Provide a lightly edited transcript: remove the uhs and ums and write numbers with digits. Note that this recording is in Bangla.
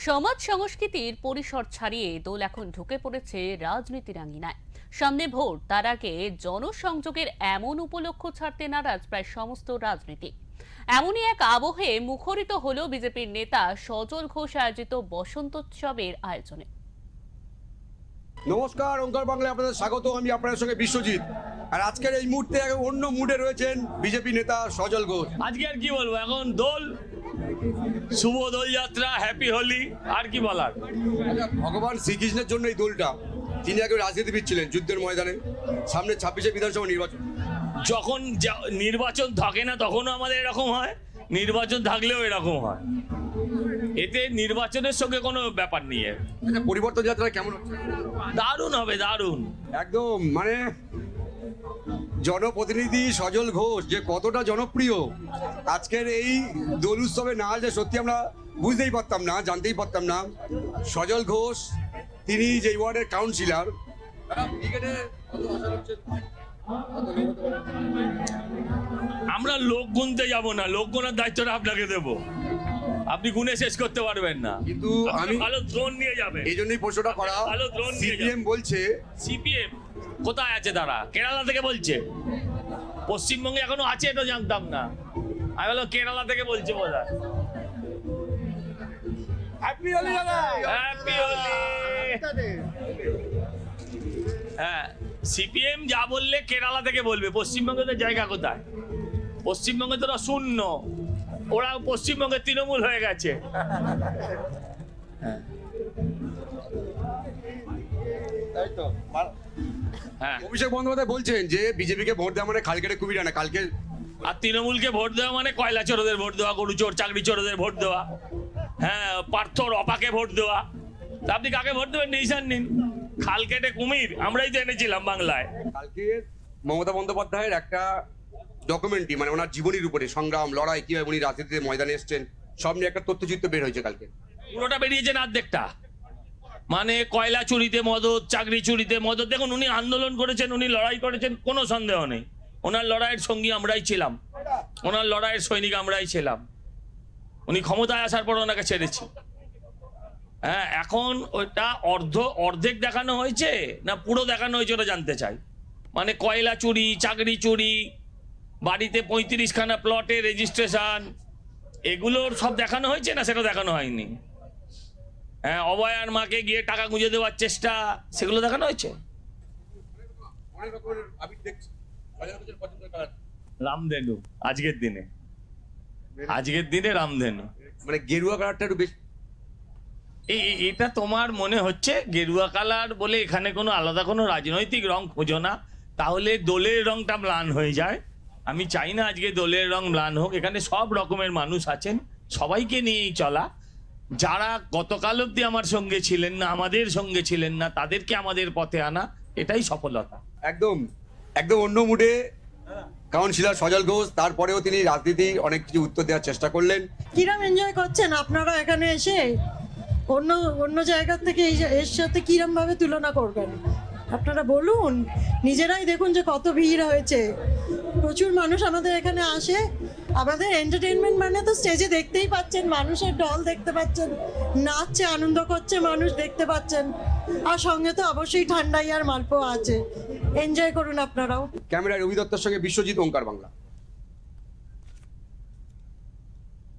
সমাজ সংস্কৃতির পরিসর ছাড়িয়ে দোল এখন ঢুকে পড়েছে রাজনীতির আঙিনায়। সামনে ভোট, তার আগে জনসংযোগের এমন উপলক্ষ ছাড়তে নারাজ প্রায় সমস্ত রাজনীতি। এমনই এক আবহে মুখরিত হলো বিজেপির নেতা সজল ঘোষ আয়োজিত বসন্তোৎসবের আয়োজনে। নমস্কার, ওঙ্কার বাংলায় আপনাদের স্বাগত। আমি আপনাদের সঙ্গে বিশ্বজিৎ। আর আজকের এই মুহূর্তে অন্য মুডে রয়েছেন বিজেপি নেতা সজল ঘোষ। আজকে আর কি বলবো, এখন দোল, শুভ দোল যাত্রা, হ্যাপি হোলি, আর কি বলার। ভগবান শ্রীকৃষ্ণের জন্য এই দোলটা। তিনি আগে রাজনীতিবিদ ছিলেন যুদ্ধের ময়দানে। সামনে 26শে বিধানসভা নির্বাচন। যখন নির্বাচন থাকে না তখনও আমাদের এরকম হয়, নির্বাচন থাকলেও এরকম হয়। এতে নির্বাচনের সঙ্গে কোনো ব্যাপার নেই। পরিবর্তন যাত্রা কেমন হচ্ছে? দারুণ হবে, দারুণ একদম। মানে জনপ্রতিনিধি সজল ঘোষ যে কতটা জনপ্রিয়, আজকের এই দোল উৎসবে না যে সত্যি আমরা বুঝতেই পারতাম না, জানতেই পারতাম না। সজল ঘোষ তিনি যে ওয়ার্ডের কাউন্সিলর। আমরা লোক গুনতে যাব না, লোক গোনার দায়িত্বটা আপনাকে দেবো। আপনি গুনে শেষ করতে পারবেন না, কিন্তু আমি ভালো ড্রোন নিয়ে যাবে। এই জন্যই প্রশ্নটা করা। ভালো ড্রোন নিয়ে সিপিএম বলছে, সিপিএম কোথায় আছে? তারা কেরালা থেকে বলছে। পশ্চিমবঙ্গে এখনো আছে এটা জানতাম না, আমি বললাম কেরালা থেকে বলছে বোধহয়। হ্যাপি হোলি দাদা, হ্যাপি হোলি। হ্যাঁ, সিপিএম যা বললে কেরালা থেকে বলবে। পশ্চিমবঙ্গে তো জায়গা কোথায়? পশ্চিমবঙ্গে তো শূন্য, ওরা পশ্চিমবঙ্গে তৃণমূল হয়ে গেছে। হ্যাঁ, অভিষেক বন্দ্যোপাধ্যায় বলছেন যে বিজেপিকে ভোট দেওয়া মানে খাল কেটে কুমির আনা। কালকে আর তৃণমূলকে ভোট দেওয়া মানে কয়লা চোরদের ভোট দেওয়া, গরু চোর, চাকরি চোরদের ভোট দেওয়া। হ্যাঁ, পার্থর অপাকে ভোট দেওয়া। তা আপনি কাকে ভোট দেবেন? ডিসিশন নিন। খাল কেটে কুমির আমরাই তো এনেছিলাম বাংলায়। কালকে মমতা বন্দ্যোপাধ্যায়ের একটা ডকুমেন্টারি, মানে ওনার জীবনীর উপরে সংগ্রাম, লড়াই, কিভাবে উনি রাজনীতিতে ময়দানে এসছেন, সব নিয়ে একটা তথ্যচিত্র বের হয়েছে কালকে। পুরোটা বেরিয়েছেন অর্ধেকটা। মানে কয়লা চুরিতে মদত, চাকরি চুরিতে মদত। দেখুন, উনি আন্দোলন করেছেন, উনি লড়াই করেছেন, কোনো সন্দেহ নেই। ওনার লড়াইয়ের সঙ্গী আমরাই ছিলাম, ওনার লড়াইয়ের সৈনিক আমরাই ছিলাম। উনি ক্ষমতায় আসার পর ওনাকে ছেড়েছি। হ্যাঁ, এখন ওইটা অর্ধেক দেখানো হয়েছে না পুরো দেখানো হয়েছে ওটা জানতে চাই। মানে কয়লা চুরি, চাকরি চুরি, বাড়িতে 35খানা প্লটে রেজিস্ট্রেশন, এগুলোর সব দেখানো হয়েছে না সেটা দেখানো হয়নি। হ্যাঁ, অভয়ার মাকে গিয়ে টাকা গুঁজে দেওয়ার চেষ্টা, সেগুলো দেখানো হয়েছে। রামধেনু আজকের দিনে রামধেনু, মানে গেরুয়া কালারটা একটু বেশি। এটা তোমার মনে হচ্ছে গেরুয়া কালার বলে এখানে কোনো আলাদা কোনো রাজনৈতিক রং খোঁজো না, তাহলে দোলের রংটা ম্লান হয়ে যায়। আমি চাই না আজকে দোলের রং ম্লান হোক। এখানে সব রকমের মানুষ আছেন, সবাইকে নিয়েই চলা। যারা গতকাল অব্দি আমার সঙ্গে ছিলেন না, আমাদের সঙ্গে ছিলেন না, তাদেরকে আমাদের পথে আনা, এটাই সফলতা। একদম একদম অন্য মুডে কাউন্সিলর সজল ঘোষ। তারপরেও তিনি রাজনীতি অনেক কিছু উত্তর দেওয়ার চেষ্টা করলেন। কিরম এনজয় করছেন আপনারা এখানে এসে? অন্য অন্য জায়গার থেকে এর সাথে কিরম ভাবে তুলনা করবেন আপনারা বলুন। নিজেরাই দেখুন যে কত ভিড় হয়েছে, প্রচুর মানুষ আমাদের এখানে আসে। আমাদের এন্টারটেনমেন্ট মানে তো স্টেজে দেখতেই পাচ্ছেন, মানুষের ঢল দেখতে পাচ্ছেন, নাচছে, আনন্দ করছে মানুষ দেখতে পাচ্ছেন। আর সঙ্গে তো অবশ্যই ঠান্ডাই আর মালপোয়া আছে। এনজয় করুন আপনারাও। ক্যামেরায় রবি দত্তের সঙ্গে বিশ্বজিৎ, ওঙ্কার বাংলা।